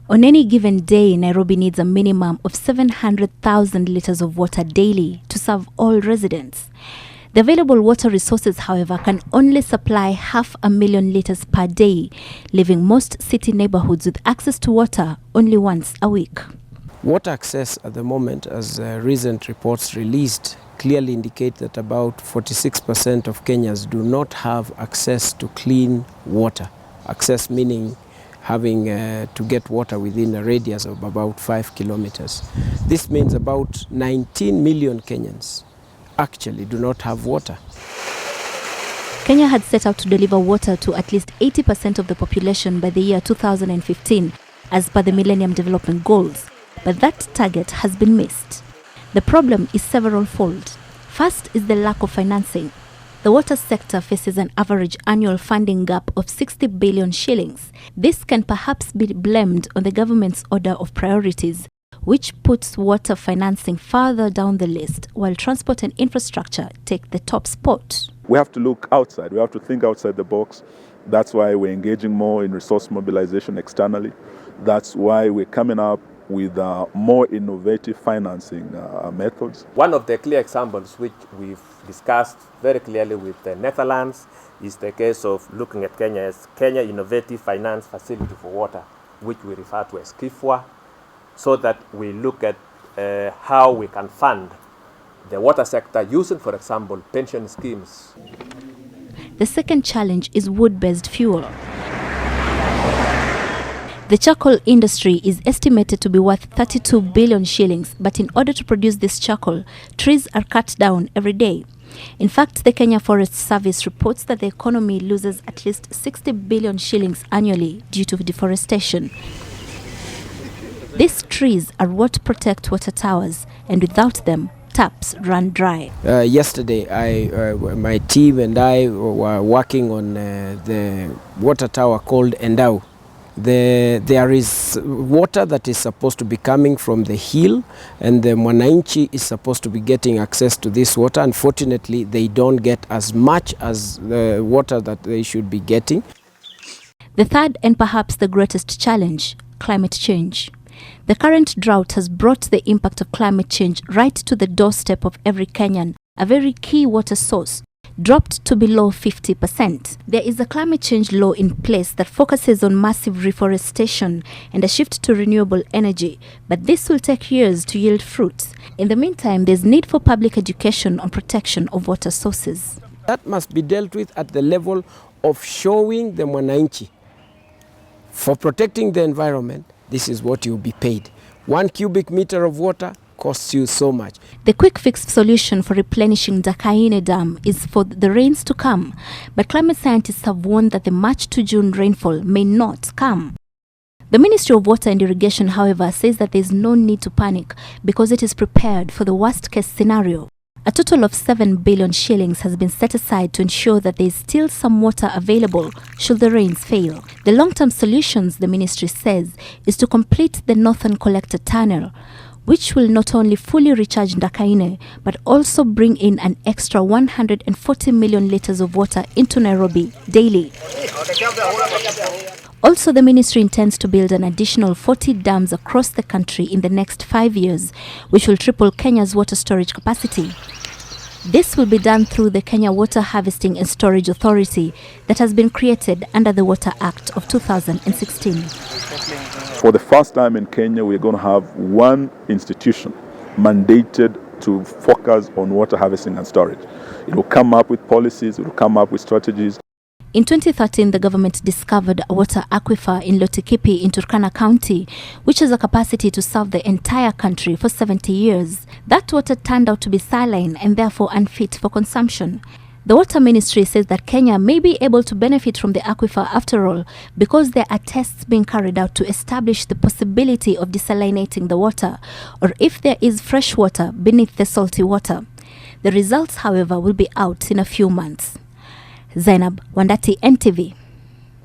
On any given day, Nairobi needs a minimum of 700,000 liters of water daily to serve all residents. The available water resources, however, can only supply 500,000 liters per day, leaving most city neighborhoods with access to water only once a week. Water access at the moment, as recent reports released, clearly indicate that about 46% of Kenyans do not have access to clean water. Access meaning having to get water within a radius of about 5 kilometers. This means about 19 million Kenyans actually do not have water. Kenya had set out to deliver water to at least 80% of the population by the year 2015, as per the Millennium Development Goals, but that target has been missed. The problem is several-fold. First is the lack of financing. The water sector faces an average annual funding gap of 60 billion shillings. This can perhaps be blamed on the government's order of priorities, which puts water financing further down the list, while transport and infrastructure take the top spot. We have to look outside. We have to think outside the box. That's why we're engaging more in resource mobilization externally. That's why we're coming up with more innovative financing methods. One of the clear examples which we've discussed very clearly with the Netherlands is the case of looking at Kenya as Kenya Innovative Finance Facility for Water, which we refer to as KIFWA, so that we look at how we can fund the water sector using, for example, pension schemes. The second challenge is wood-based fuel. The charcoal industry is estimated to be worth 32 billion shillings, but in order to produce this charcoal, trees are cut down every day. In fact, the Kenya Forest Service reports that the economy loses at least 60 billion shillings annually due to deforestation. These trees are what protect water towers, and without them, taps run dry. Yesterday, my team and I were working on the water tower called Endau. There is water that is supposed to be coming from the hill, and the Mwananchi is supposed to be getting access to this water. Unfortunately, they don't get as much as the water that they should be getting. The third and perhaps the greatest challenge, climate change. The current drought has brought the impact of climate change right to the doorstep of every Kenyan, a very key water source, dropped to below 50%. There is a climate change law in place that focuses on massive reforestation and a shift to renewable energy, but this will take years to yield fruits. In the meantime, there's need for public education on protection of water sources. That must be dealt with at the level of showing the Mwananchi. For protecting the environment, this is what you'll be paid. 1 cubic meter of water costs you so much. The quick fix solution for replenishing Ndakaine Dam is for the rains to come, but climate scientists have warned that the March to June rainfall may not come. The Ministry of Water and Irrigation, however, says that there is no need to panic because it is prepared for the worst-case scenario. A total of 7 billion shillings has been set aside to ensure that there is still some water available should the rains fail. The long-term solutions, the ministry says, is to complete the Northern Collector Tunnel, which will not only fully recharge Ndakaine, but also bring in an extra 140 million liters of water into Nairobi daily. Also, the ministry intends to build an additional 40 dams across the country in the next 5 years, which will triple Kenya's water storage capacity. This will be done through the Kenya Water Harvesting and Storage Authority that has been created under the Water Act of 2016. For the first time in Kenya, we're going to have one institution mandated to focus on water harvesting and storage. It will come up with policies, it will come up with strategies. In 2013, the government discovered a water aquifer in Lotikipi in Turkana County, which has a capacity to serve the entire country for 70 years. That water turned out to be saline and therefore unfit for consumption. The Water Ministry says that Kenya may be able to benefit from the aquifer after all, because there are tests being carried out to establish the possibility of desalinating the water, or if there is fresh water beneath the salty water. The results, however, will be out in a few months. Zainab Wandati, NTV.